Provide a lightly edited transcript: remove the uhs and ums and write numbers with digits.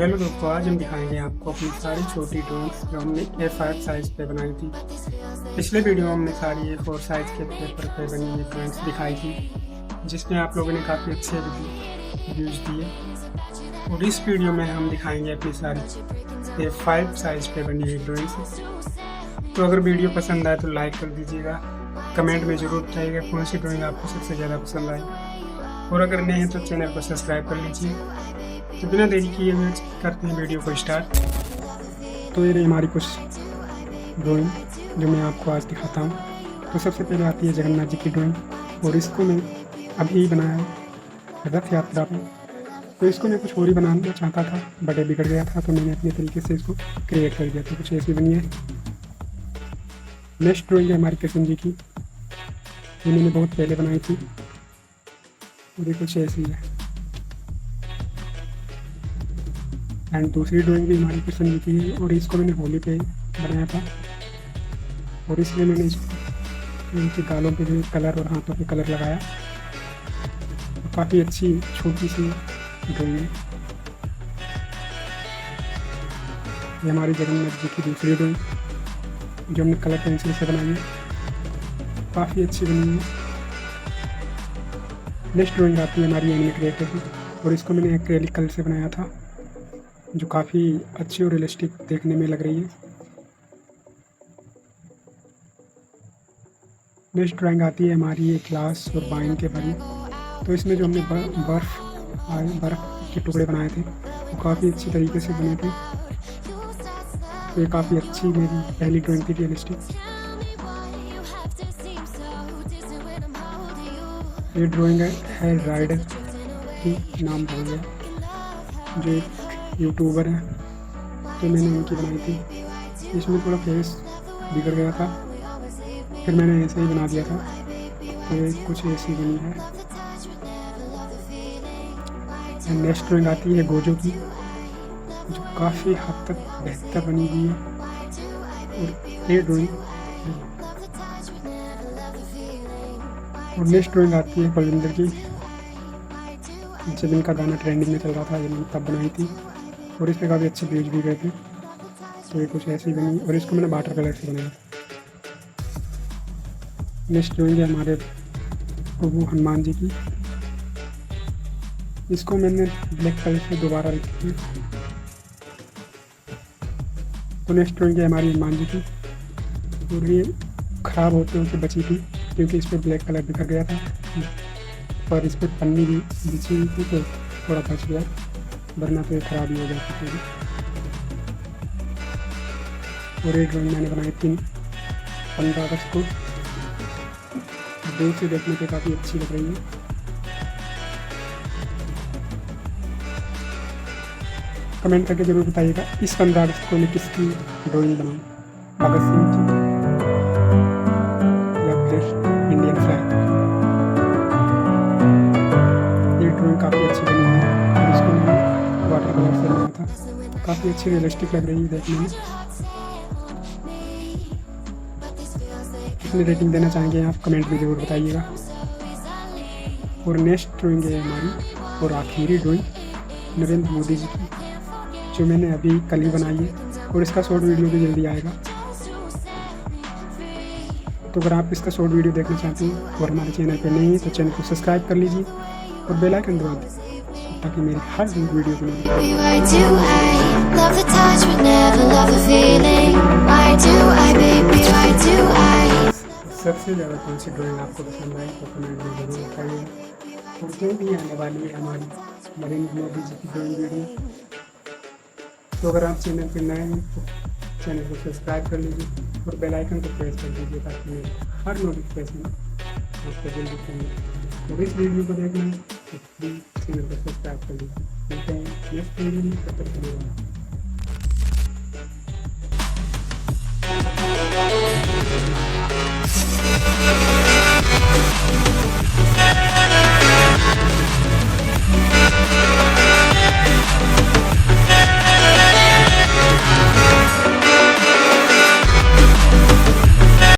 Hello दोस्तों, आज हम दिखाएंगे आपको अपनी सारी छोटी ड्राइंग्स जो हमने A5 साइज़ पे बनाई थी। पिछले वीडियो में हमने सारी A4 साइज़ के पेपर पे बनी हुई ड्राइंग्स दिखाई थी, जिसमें आप लोगों ने काफ़ी अच्छे रिव्यूज़ दिए। और इस वीडियो में हम दिखाएंगे अपनी सारी A5 साइज़ पे बनी हुई ड्राइंग्स। तो अगर वीडियो पसंद आए तो लाइक कर दीजिएगा, कमेंट में ज़रूर बताइएगा कौन सी ड्राइंग आपको सबसे ज़्यादा पसंद आई, और अगर नहीं है तो चैनल को सब्सक्राइब कर लीजिए। तो बिना देरी किए हुए करते हैं वीडियो को स्टार्ट। तो ये रही हमारी कुछ ड्राइंग जो मैं आपको आज दिखाता हूँ। तो सबसे पहले आती है जगन्नाथ जी की ड्राइंग, और इसको मैं अभी बनाया है रथ यात्रा पे। तो इसको मैं कुछ और ही बनाना चाहता था बट ये बिगड़ गया था, तो मैंने अपने तरीके से इसको क्रिएट कर दिया। तो कुछ ऐसी बनी है। नेक्स्ट ड्राइंग है हमारी कृष्ण जी की, ये मैंने बहुत पहले बनाई थी, और ये कुछ ऐसी है। एंड दूसरी ड्राइंग भी हमारी कृष्ण जी की है, और इसको मैंने होली पे बनाया था, और इसलिए मैंने इसको इनके गालों पे भी कलर और हाथों पे कलर लगाया। काफ़ी अच्छी छोटी सी ड्राइंग है। ये हमारी जगन्नाथ जी की दूसरी ड्राइंग जो हमने कलर पेंसिल से बनाई है, काफ़ी अच्छी बनी है। नेक्स्ट ड्राइंग आती है हमारी एनिमेटेड की, और इसको मैंने एक्रेलिक कलर से बनाया था, जो काफ़ी अच्छी और रियलिस्टिक देखने में लग रही है। नेक्स्ट ड्राइंग आती है हमारी ये ग्लास और वाइन के बनी। तो इसमें जो हमने बर्फ़ के टुकड़े बनाए थे वो काफ़ी अच्छी तरीके से बने थे। तो ये काफ़ी अच्छी मेरी पहली ड्राइंग थी रियलिस्टिक। ये ड्राइंग है राइडर की, नाम भूल गया, जो एक यूट्यूबर है, तो मैंने उनकी बनाई थी। इसमें थोड़ा फेस बिगड़ गया था, फिर मैंने ऐसे ही बना दिया था। तो ये कुछ ऐसी बनी है। नेक्स्ट ड्राइंग आती है गोजो की, जो काफ़ी हद तक बेहतर बनी हुई है। और ये ड्राइंग और नेक्स्ट ड्राइंग आती है बलविंदर की, जब इनका गाना ट्रेंडिंग में चल रहा था, ये मैंने तब बनाई थी, और इस पर काफ़ी अच्छे व्यूज भी गए थे। तो ये कुछ ऐसी बनी, और इसको मैंने वाटर कलर से बनाया। नेक्स्ट ड्राइंग है हमारे प्रभु हनुमान जी की, इसको मैंने ब्लैक कलर से दोबारा लिखी है। तो नेक्स्ट ड्राइंग है हमारी हनुमान जी की, और ये ख़राब होते होते बची थी क्योंकि इस पर ब्लैक कलर बिखर गया था, पर इस पर पन्नी भी बिछी हुई थी, तो थोड़ा बच गया, वरना तो ये ख़राब ही हो जाती थी। और ये ड्राइंग मैंने बनाई थी 15 अगस्त को, दूर से देखने पे काफ़ी अच्छी लग रही है। कमेंट करके जरूर बताइएगा इस 15 अगस्त को मैं किसकी ड्राइंग बनाऊँ, भगत सिंह की या फिर इंडियन फ्लैग। ये ड्राइंग काफ़ी अच्छी बनी है, और इसको मैंने वाटर कलर से बनाया था। काफ़ी अच्छी रियलिस्टिक लग रही है देखने में। कितनी रेटिंग देना चाहेंगे आप कमेंट में ज़रूर बताइएगा। और नेक्स्ट ड्राइंग है हमारी और आखिरी ड्राइंग नरेंद्र मोदी जी की, जो मैंने अभी कल ही बनाई है, और इसका शॉर्ट वीडियो भी जल्दी आएगा। तो अगर आप इसका शॉर्ट वीडियो देखना चाहते हैं और हमारे चैनल पर नहीं है तो चैनल को सब्सक्राइब कर लीजिए और बेल आइकन दबा दीजिए, ताकि मेरी हर वीडियो को सबसे ज़्यादा कौन सी ड्राइंग आपको पसंद आई तो कमेंट में जरूर बताइए। और जो भी आने वाली है हमारी नरेंद्र मोदी जी की ड्राइंग वीडियो, तो अगर आप चैनल पर नए हैं तो चैनल को सब्सक्राइब कर लीजिए और बेल आइकन को प्रेस कर दीजिए, ताकि मेरी हर नोटिफिकेशन आपको जल्दी मिले। और इस वीडियो को देखना है तो प्लीज़ चैनल को सब्सक्राइब कर लीजिए। मिलते हैं नेक्स्ट वीडियो में, तब तक के लिए।